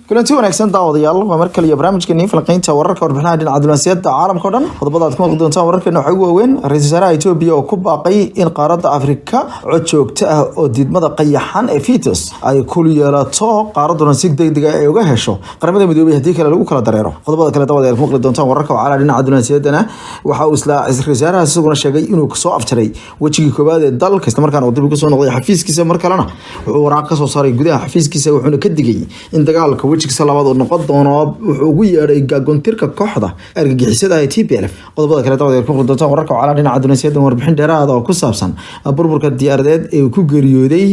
kulanti wanaagsan daawadayaal waa mar kale barnaamijkeena falqaynta wararka warbixinaha dhinaca diblomaasiyadda caalamka oo dhan qodobada aad ku maqli doontaan wararkeena waxa ugu waaweyn ra'iisul wasaaraha Itoobiya oo ku baaqay in qaaradda Afrika cod joogto ah oo diidmada qayaxan ee fitos ay ku yeelato qaaraduna si degdeg ah ay uga hesho qaramada midoobay hadii kale lagu kala dareero qodobada kale daawadayaal ku maqli doontaan wararka oo caalamka dhinaca diblomaasiyaddana waxa uu ra'iisul wasaaraha isaguna sheegay inuu soo afjaray wajigii koobaad ee dalka isla markaana uu dib ugu soo noqday xafiiskiisa mar kalena wuxuu waraaq ka soo saaray gudaha xafiiskiisa wuxuuna ka digay in dagaalka wajigisa labaad oo noqon doono wuxuu ugu yeeray gaagoontirka kooxda argagixisada ee TPLF qodobada kale daawada ku qodobada wararka oo caalamka dhinaca diblomaasiyadda warbixin dheeraad oo ku saabsan burburka diyaaradeed ee ku geeriyooday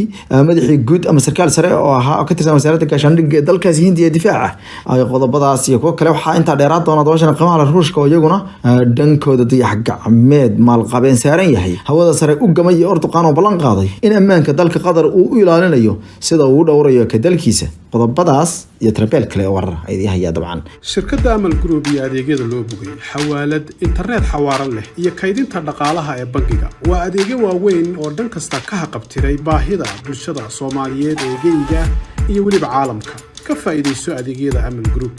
madaxii guud ama sarkaal sare oo ahaa ka tirsan wasaaradda gaashaandhigga ee dalkaas Hindiya difaaca ay qodobadaas iyo kuwa kale waxa inta dheeraad doona dooshan qiimaha Ruushka oo iyaguna dhankooda diyax gacmeed maalqabeen saaran yahay hawada sare u gamay Erdogan oo ballan qaaday in ammaanka dalka Qatar uu u ilaalinayo sida uu dhowrayo ka dalkiisa qodobadaas iyo tarbiyal kale warar ay hay'adaha dabcan shirkadda Amal Group iyo adeegyada loo bogay xawaalad internet xawaaran leh iyo kaydinta dhaqaalaha ee bangiga waa adeegyo waaweyn oo dhan kasta ka haqabtiray baahida bulshada Soomaaliyeed ee geeyiga iyo waliba caalamka ka faa'iideyso adeegyada Amal Group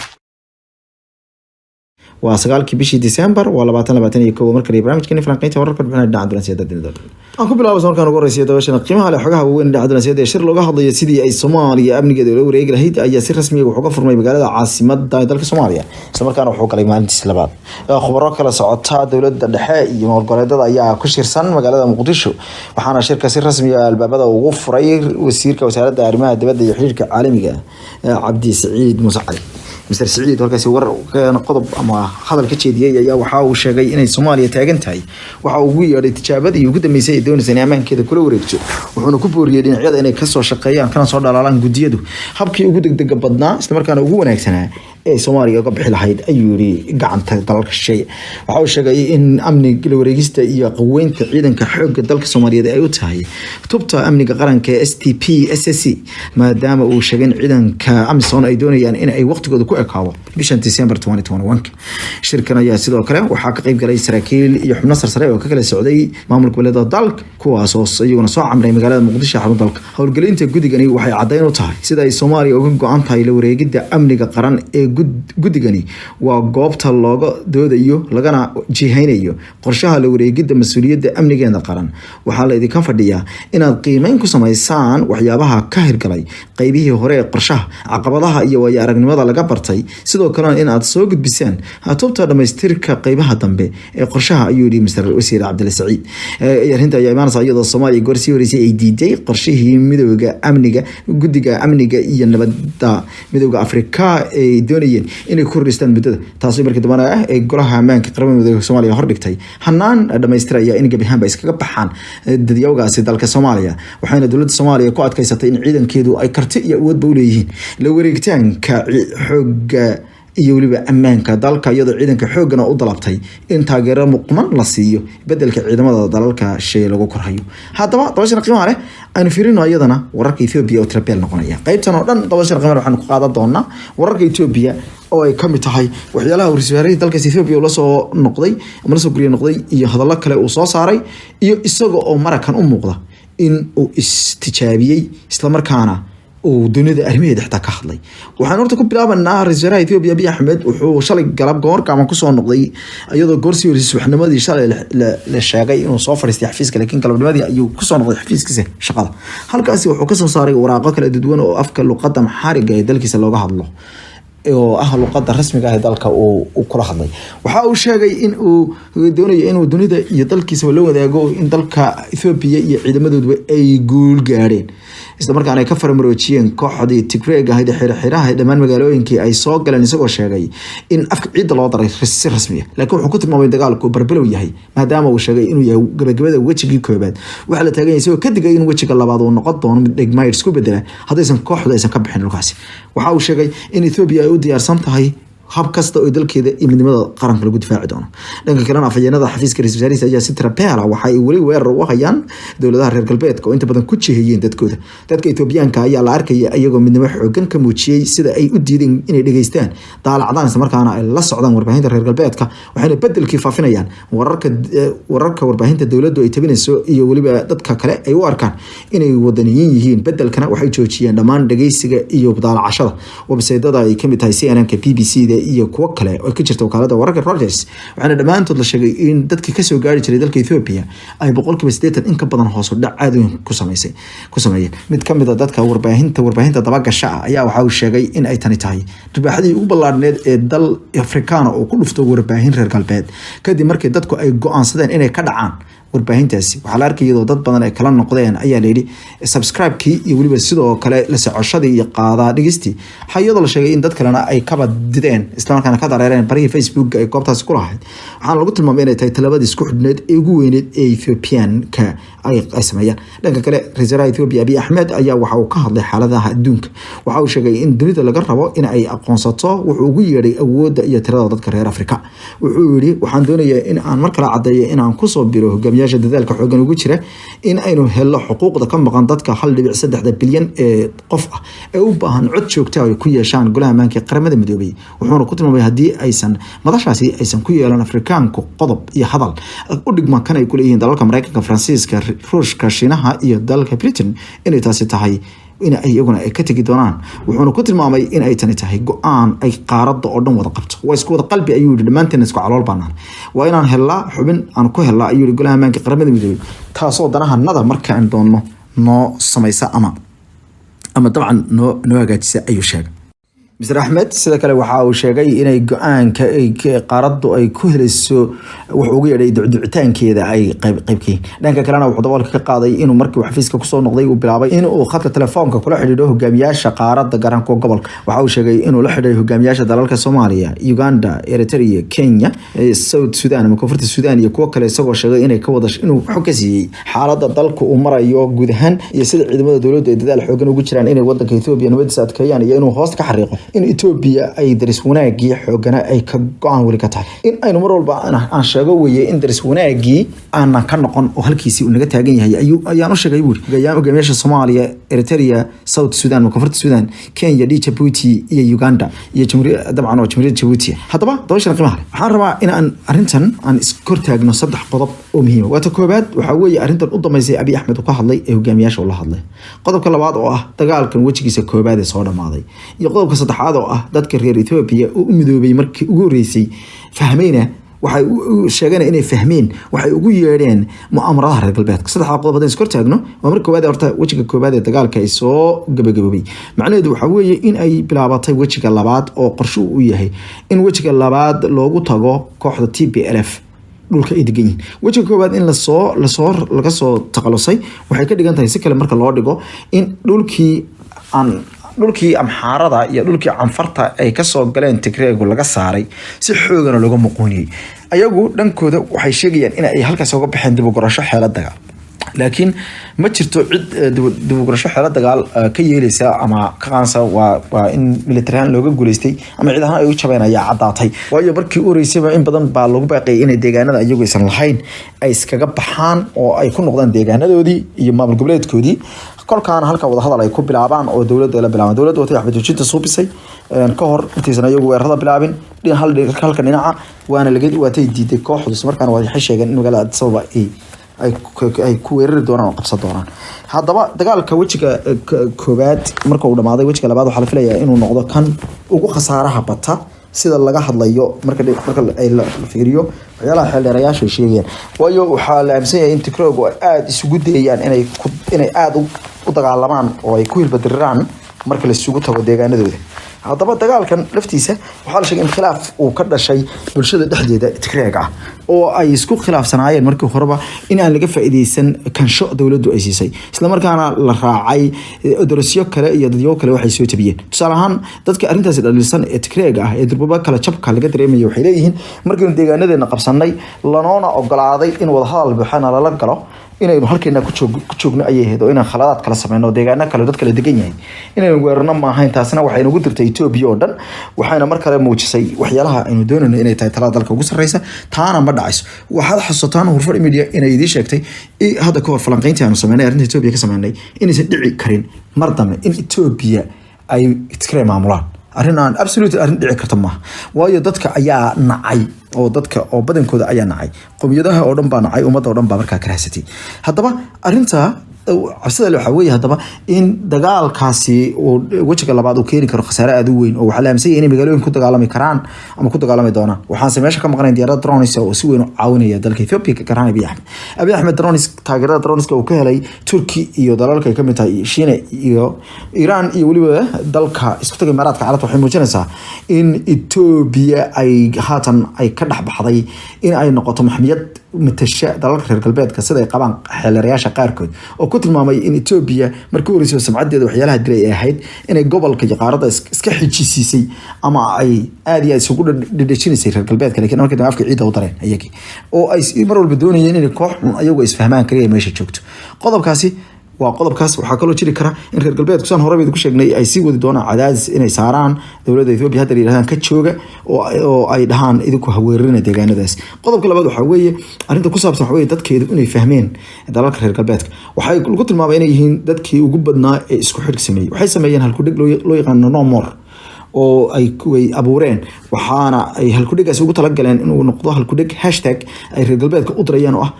waa 9 bishii December waa 2021 markii barnaamijkeena falanqaynta wararka warbixinaha dhinaca diblomaasiyadda dunida aan ku bilaabo markaan ugu horeysay dabashana qiimaha leh xogaha weyn dhinaca diblomaasiyadda ee shir looga hadlayo sidii ay Soomaaliya amnigeeda loo wareegi lahayd ayaa si rasmi ah uga furmay magaalada caasimadda dalka Soomaaliya isla markaana wuxuu galay maalintii labaad khubaro kala socota dawladda dhexe iyo maamulgoboleedyada ayaa ku shirsan magaalada Muqdisho waxaana shirka si rasmi ah albaabada ugu furay wasiirka wasaaradda arrimaha dibadda iyo xiriirka caalamiga Cabdi Saciid Muuse Cali Mr. Saciid halkaasi war qodob ama hadal ka jeediyay ayaa waxa uu sheegay inay Soomaaliya taagan tahay waxa uu ugu yeeray tijaabadii ugu dambeysay ee doonaysan ammaankeeda kula wareegto wuxuuna ku booriyay dhinacyada inay ka soo shaqeeyaan kana soo dhalaalaan gudiyadu habkii ugu degdega badnaa isla markaana ugu wanaagsanaa ee Soomaaliya uga bixi lahayd ayuu yiri gacanta dalka shay waxa uu sheegay in amniga la wareegista iyo qaweynta ciidanka xoogga dalka Soomaaliyeed ay u tahay tubta amniga qaranka ee STP SSC maadaama uu sheegay in ciidanka AMISOM ay doonayaan in ay waqtigooda ku ekaado bishan December 2021 shirkan ayaa sidoo kale waxa ka qayb galay saraakiil iyo xubno sarsare oo ka kala socday maamulka gobolada dalka kuwaas oo iyaguna soo camray magaalada Muqdisho xarun dalka howlgelinta gudigani waxay cadeyn u tahay sida ay Soomaaliya uga go'an tahay la wareegida amniga qaran ee gudigani waa goobta looga doodayo lagana jihaynayo qorshaha la wareegida mas'uuliyadda amnigeeda qaran waxaa la idinka fadhiyaa inaad qiimeyn ku sameysaan waxyaabaha ka hirgalay qaybihii hore ee qorshaha caqabadaha iyo way aragnimada laga bartay sidoo kale in aad soo gudbisaan tubta dhameystirka qaybaha dambe ee qorshaha ayuu yiri Mr. Wasiir Cabdi Saciid arinta ayaa imaanaysa iyadoo Soomaaliya gorsii horeysay ay diiday qorshihii midowga amniga gudiga amniga iyo nabadda midowga Afrika ee doonayeen inay ku ristaan muddada taasoo markii dambe ay golaha ammaanka qaramada midowga Soomaaliya hor dhigtay hanaan dhameystiraya in gabihaanba iskaga baxaan dadiyowgaasi dalka Soomaaliya waxayna dawladda Soomaaliya ku adkaysatay in ciidankeedu ay karti iyo awood u leeyihiin la wareegitaanka xoogga iyo waliba ammaanka dalka iyadoo ciidanka xoogana u dalabtay in taageero muqman la siiyo bedelka ciidamada dalalka shay lagu korhayo haddaba dabashana qiimaha leh aynu fiirino iyadana wararka Ethiopia oo trapel noqonaya qaybtan oo dhan dabashana qiimaha waxaan ku qaadan doonaa wararka Ethiopia oo ay kamid tahay waxyaalaha warshadaha dalka Ethiopia la soo noqday ama la soo guriyay noqday iyo hadallo kale uu soo saaray iyo isaga oo marakan u muuqda in uu istijaabiyay isla markaana oo dunida arrimaheeda xitaa ka hadlay waxaan horta ku bilaabanaa ra'iisul wasaaraha Ethiopia Abiy Ahmed wuxuu shalay galab goorka ku soo noqday iyadoo goorsi subaxnimadii shalay la sheegay inuu soo fariistay xafiiska laakiin galabnimadii ayuu ku soo noqday xafiiskiisa shaqada halkaasi wuxuu ka soo saaray waraaqo kala duwan oo afka luqadda maxariga ee dalkiisa looga hadlo oo ah luqadda rasmiga ah ee dalka uu kula hadlay waxa uu sheegay in uu doonayo inuu dunida iyo dalkiisa la wadaago in dalka Ethiopia iyo ciidamadoodu ay guul gaareen isla markaana ay ka farmaroojiyeen kooxdii Tigray ah ee xirxiraha dhamaan magaalooyinkii ay soo galeen isagoo sheegay in afka ciidda loo daray si rasmi ah laakiin wuxuu ku tilmaamay dagaalku barbalow yahay maadaama uu sheegay inuu yahay gabagabada wajigii koobaad waxa la taagan yahay isagoo ka digay in wajiga labaad uu noqon doono mid dhigmayd isku bedela haddaysan kooxdu aysan ka bixin halkaasi waxa uu sheegay in Ethiopia ay u diyaarsan tahay hab kasta oo dalkeeda iyo midnimada qaranka lagu difaaci doono. Dhanka kalena afhayeenada xafiiska ra'iisul wasaarihiisa ayaa si tirabeela waxa ay weli weerar u hayaan dowladaha reer galbeedka oo inta badan ku jihayeen dadkooda. Dadka Itoobiyaanka ayaa la arkaya iyagoo midnimo xooggan ka muujiyay sida ay u diideen inay dhageystaan daalacdaan isla markaana ay la socdaan warbaahinta reer galbeedka waxayna bedelkii faafinayaan wararka warbaahinta dowladdu ay tabinayso iyo waliba dadka kale ay u arkaan inay wadaniyiin yihiin. Bedelkana waxay joojiyeen dhammaan dhageysiga iyo daalacashada website-dada ay kamid tahay CNN-ka, BBC-da iyo kuwa kale oo ka jirta wakaalada wararka Reuters. Waxaana dhammaantood la sheegay in dadkii ka soo gaari jiray dalka Ethiopia ay 80% in ka badan hoos u dhac aad ku sameeyeen. Mid ka mid ah dadka warbaahinta dabagasha ayaa waxa uu sheegay in ay tani tahay dibaaxadii ugu ballaadhneed ee dal Afrikaan oo ku dhufto warbaahin reer galbeed kadib markii dadku ay go'aansadeen inay ka dhacaan warbaahintaasi. Waxaa la arkay iyadoo dad badan ay kala noqdeen ayaa la yidhi subscribe-kii iyo weliba sidoo kale la socoshadii iyo qaadaa dhigistii. Waxaa iyadoo la sheegay in dad kalena ay kaba dideen islamarkaana ka dareereen barihii Facebook ay goobtaasi ku lahayd. Waxaana lagu tilmaamay inay tahay talabadii isku xidhneed ee ugu weyneed ee Ethiopian-ka ay sameeyaan. Dhanka kale ra'iisul wasaaraha Ethiopia Abiy Ahmed ayaa waxa uu ka hadlay xaaladaha adduunka. Waxa uu sheegay in dunida laga rabo in ay aqoonsato wuxuu ugu yeedhay awoodda iyo tirada dadka reer Afrika. Wuxuu yidhi waxaan doonayaa in aan mar kale caddeeyo in aan ku soo biro hogaamiyaasha dadaalka xoogan ugu jira in aynu helo xuquuqda ka maqan dadka 1.3 bilyan ee qof ah ee u baahan cod joogto ah ay ku yeeshaan golaha ammaanka ee qaramada midoobay. Wuxuuna ku tilmaamay haddii aysan madashaasi aysan ku yeelan Afrikaanku qodob iyo hadal u dhigma kan ay ku leeyihiin dalalka Mareykanka, Faransiiska, Ruushka, Shiinaha iyo dalka Britain inay taasi tahay in ay iyaguna ay ka tagi doonaan. Wuxuuna ku tilmaamay in ay tani tahay go'aan ay qaaradda oo dhan wada qabto. Waa isku wada qalbi ayuu yidhi dhammaanteen isku calool baanaan. Waa inaan helaa xubin aan ku helaa ayuu yidhi golaha ammaanka qaramada midoobay taasoo danahanada marka aan doonno noo samaysa ama dabcan noo hagaajisa ayuu sheegay. Mr. Ahmed sida kale waxa uu sheegay inay go'aanka ay qaaraddu ay ku helayso wuxuu ugu yeedhay ducitaankeeda ay qaybkeen. Dhanka kalena wuxuu dabalka ka qaaday inuu markii uu xafiiska ku soo noqday uu bilaabay in uu khadka telefoonka kula xiriiro hogaamiyaasha qaaradda garanka gobolka. Waxa uu sheegay inuu la xiriiray hogaamiyaasha dalalka Soomaaliya, Uganda, Eritrea, Kenya, South Sudan, Koonfurta Sudan iyo kuwa kale isagoo sheegay inay ka wada inuu xog ka siiyay xaaladda dalka uu marayo guud ahaan iyo sida ciidamada dowladda ay dadaal xoogan ugu jiraan inay wadanka Ethiopia nabadiisa adkeeyaan iyo inuu hoos ka xariiqo in Ethiopia ay daris wanaagii xoogana ay ka go'aan wali ka tahay in aynu mar walba aan sheego weeye in daris wanaagii aan ka noqon oo halkiisi uu naga taagan yahay ayaan u sheegay buur hogaamiyaasha Soomaaliya, Eritrea, South Sudan, Koonfurta Sudan, Kenya, Djibouti iyo Uganda iyo Jamhuuriyadda Djibouti. Haddaba dabashan qiimaha waxaan rabaa in aan arintan aan iskor taagno 3 qodob oo muhiim ah. Waxa koobaad waxa weeye arintan u dhameysay Abiy Ahmed oo ka hadlay ee hogaamiyaasha uu la hadlay. Qodobka labaad oo ah dagaalkan wajigiisa koobaad ee soo dhamaaday. Iyo qodobka saddexaad oo ah dadka reer Ethiopia oo midoobay markii ugu horeysay fahmayna waxay sheegeen inay fahmeen waxay ugu yeedheen mu'aamaradaha reer galbeedka. Saddexda qodob hadaan iskor taagno waa marka koobaad horta wajiga koobaad ee dagaalka ay soo gabagabay. Macnaheedu waxa weeye in ay bilaabatay wajiga labaad oo qorshe uu yahay in wajiga labaad loogu tago kooxda TPLF dhulka ay degan yihiin. Wajiga koobaad in laga soo taqalusay waxay ka dhigan tahay si kale marka loo dhigo in dhulkii amxaarada iyo dhulkii canfarta ay ka soo galeen Tigreegu laga saaray si xoogana looga muquuniyay. Ayagu dhankooda waxay sheegayaan in ay halkaas uga baxeen dib u gurasho xeelad dagaal. laakiin ma jirto cid dib u gurasho xeelad dagaal ka yeelaysa ama ka qaansa waa in militariyan looga guuleystay ama cid ahaan ay u jabeen ayaa caddaatay. Waayo markii u horeysay in badan baa lagu baaqay inay deegaanada iyagu aysan lahayn ay iskaga baxaan oo ay ku noqdaan deegaanadoodii iyo maamul goboleedkoodii. kolkaana halka wada hadal ay ku bilaabaan oo dawladda la bilaabaan. Dawladdu waxay xabadujinta suubisay ka hor intaysan iyagu weerarada bilaabin halka dhinaca waana laga waatay diiday kooxdu markaana waxay sheegeen in magaalada Addis Ababa ay ku weerari doonaan oo qabsan doonaan. Haddaba dagaalka wajiga koobaad marka uu dhamaaday wajiga labaad waxaa la filayaa inuu noqdo kan ugu khasaaraha bata sida laga hadlayo marka ay la fiiriyo waxyaalaha xeeldheerayaasha sheegayaan. Waayo waxaa la aaminsan yahay in Tigreegu ay aad isugu dayayaan inay aad u dagaalamaan oo ay ku hilbadiraan marka la isugu tago deegaanadooda. haddaba dagaalkan laftiisa waxaa la sheegay in khilaaf uu ka dhashay bulshada dhexdeeda Tigreega ah oo ay isku khilaafsanaayeen markii horeba in aan laga faa'iideysan kansho dawladdu ay siisay isla markaana la raacay darasyo kale iyo dadyo kale waxay soo tabiyeen. Tusaale ahaan dadka arrintaas dhalisan ee Tigreega ah ee durbaba kala jabka laga dareemayo waxay leeyihiin markii deegaanadeena qabsanay lanoona ogolaaday in wada hadal buuxana lala galo inaynu halkeena ku joogno ayay ahayd oo inaan khaladaad kala sameyno deegaano kale dad kala degan yahay inaynu weerarno ma ahayn taasina waxay nagu dirtay Ethiopia oo dhan waxayna mar kale muujisay waxyaalaha aynu doonayno inay tahay talada dalka ugu sarreysa taana ma dhacayso waxaad xasuutaan Hurfar Media inay idin sheegtay hadda ka hor falanqayntii aanu sameynay arrinta Ethiopia ka sameynay inaysan dhici karin mar dambe in Ethiopia ay iskreem maamulaan arrin aan absolute arrin dhici karta maaha waayo dadka ayaa nacay oo dadka oo badankooda ayaa nacay qowmiyadaha oo dhan baa nacay ummadda oo dhan baa markaa karaasatay haddaba arrinta cabsida waxa weeye haddaba in dagaalkaasi uu wajiga labaad uu keeni karo khasaare aad u weyn oo waxa la aaminsan yahay in magaalooyin ku dagaalami karaan ama ku dagaalami doonaan waxaan meesha ka maqnayn diyaarad drones oo si weyn u caawinaya dalka Ethiopia ka garan Abiy Ahmed drones taageerada drones uu ka helay Turkey iyo dalalka ay ka mid tahay Shiina iyo Iran iyo waliba dalka isku tagay Imaaraadka Carabta waxay muujinaysaa in Ethiopia ay haatan ay ka dhaxbaxday in ay noqoto maxmiyad matasha dalalka reer galbeedka sida ay qabaan xeelarayaasha qaarkood oo ku tilmaamay in Ethiopia markii hore soo samcadeeda waxyaalaha dilay ay ahayd inay gobolka iyo qaaradda iska xijisiisay ama ay aad iyo aad isugu dhadhajinaysay reer galbeedka laakiin markii afka ciidda u dareen ayagii oo ay mar walba doonayeen in koox ayagu isfahmaan kaliya meesha joogto qodobkaasi waa qodobkaas waxaa kaloo jiri kara in reer galbeedku san hore ku sheegnay ay sii wadi doonaan cadaadis inay saaraan dowladda Ethiopia hadda yiraahdaan ka jooga oo ay dhahaan idinku haweerina deegaanadaas qodobka labaad waxa weeye arrinta ku saabsan waxa weeye dadkeedu inay fahmeen dalalka reer galbeedka waxay lagu tilmaamay inay yihiin dadkii ugu badnaa ee isku xidh sameeyay waxay sameeyeen halku dhig loo yaqaan no more oo ay abuureen waxaana ay halkudhigaas ugu talagaleen inuu noqdo halkudhig hashtag ay reer galbeedka u dirayaan oo ah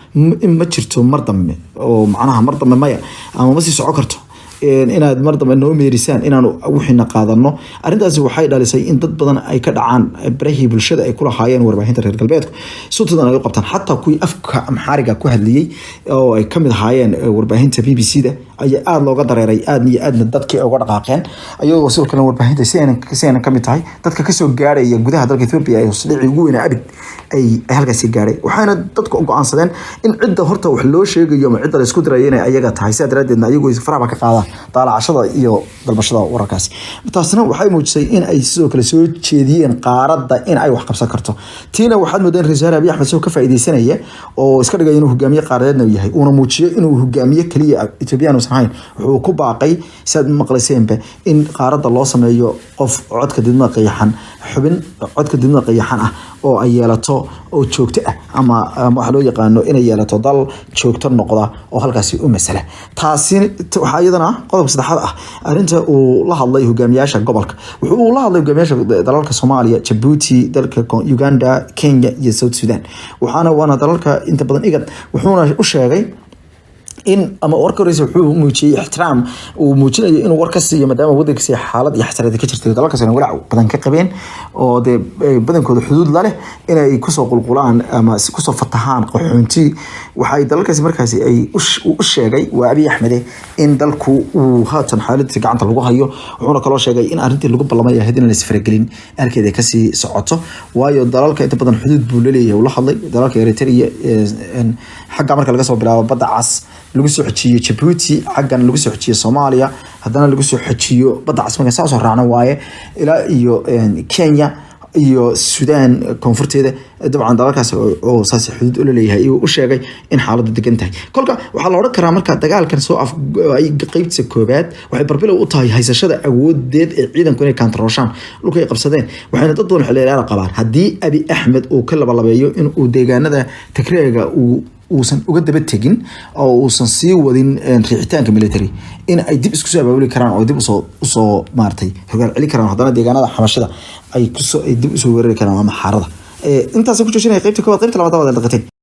ma jirto mar dambe oo macnaha mar dambe maya ama ma sii socon karto inaad mar dambe noo meerisaan inaanu wixina qaadano arrintaasi waxay dhalisay in dad badan ay ka dhacaan barahii bulshada ay kula haayeen warbaahinta reer galbeedku suudadan ay u qabtaan xataa kuwii afka amxaariga ku hadliyay oo ay kamid ahaayeen warbaahinta BBC-da ayaa aad looga dareeray aad iyo aadna dadkii uga dhaqaaqeen ayagoo sidoo kale warbaahinta CNN kamid tahay dadka kasoo gaaraya gudaha dalka Ethiopia ay hosdhici ugu weyn abid ay halkaasi gaaray waxaana dadku go'aansadeen in cidda horta wax loo sheegayo ama cidda la isku diray inay ayaga tahay sidaa daraadeedna ayagoo faraha ka qaada daalacashada iyo dalbashada wararkaasi taasina waxay muujisay in ay sidoo kale soo jeediyeen qaaradda in ay wax qabsan karto tiina waxaad moodeen Ra'iisul Abiy Ahmed soo ka faa'iideysanaya oo iska dhigay inuu hogaamiye qaaradeedna yahay uuna muujiyay inuu hogaamiye kaliya Ethiopia ahayn wuxuu ku baaqay sad maqlayseenba in qaaradda loo sameeyo qof codka didma qiyaxan xubin codka didma qiyaxan ah oo ay yeelato oo joogto ah ama waxa loo yaqaano inay yeelato dal joogto noqda oo halkaasi u masala taasi waxa iyadana qodob saddexaad ah arinta uu la hadlay hogaamiyaasha gobolka wuxuu la hadlay hogaamiyaasha dalalka Soomaaliya Djibouti dalka Uganda Kenya iyo South Sudan waxaana dalalka inta badan igad wuxuuna u sheegay in ama warka ra'iisul wuxuu muujiyay ixtiraam uu muujinayo inuu warka siiyo maadaama wadankiisa xaalad iyo xasarad ka jirto dalkaasina walaac badan ka qabeen oo badankooda xuduud la leh inay ku soo qulqulaan ama ku soo fatahaan qaxoonti waxay dalkaasi markaasi ay u sheegay waa Abiy Ahmed in dalku uu haatan xaaladda gacanta lagu hayo wuxuuna kaloo sheegay in arrintii lagu ballamay ahayd in la isfaragelin arkeeda ka sii socoto waayo dalalka inta badan xuduud buu leeyahay la hadlay dalalka Eritrea xagga marka laga soo bilaabo badda cas lagu soo xajiyo Djibouti xaggan lagu soo xajiyo Soomaaliya haddana lagu soo xajiyo badda casriga saas oo raacna waaye ilaa iyo Kenya iyo Sudan koonfurteeda dabcan dalalkaas oo saas xuduud u leeyahay uu u sheegay in xaaladdu degan tahay kolka waxa la oran karaa marka dagaalkan soo ay qaybta koobaad waxay barbilow u tahay haysashada awoodeed ee ciidanku inay kantarooshaan dhulka ay qabsadeen waxayna dad badan xilliyeer qabaan haddii Abiy Ahmed uu ka labalabeeyo in uu deegaanada Tigreega uusan uga daba tegin oo uusan sii wadin riixitaanka military in ay dib isku soo abaabuli karaan oo dib usoo maartay hogaal celi karaan haddana deegaanada xamashada ay dib usoo weerari karaan ama xaarada intaas ku joojinaya qaybta koowaad qaybta labaad daqiiqad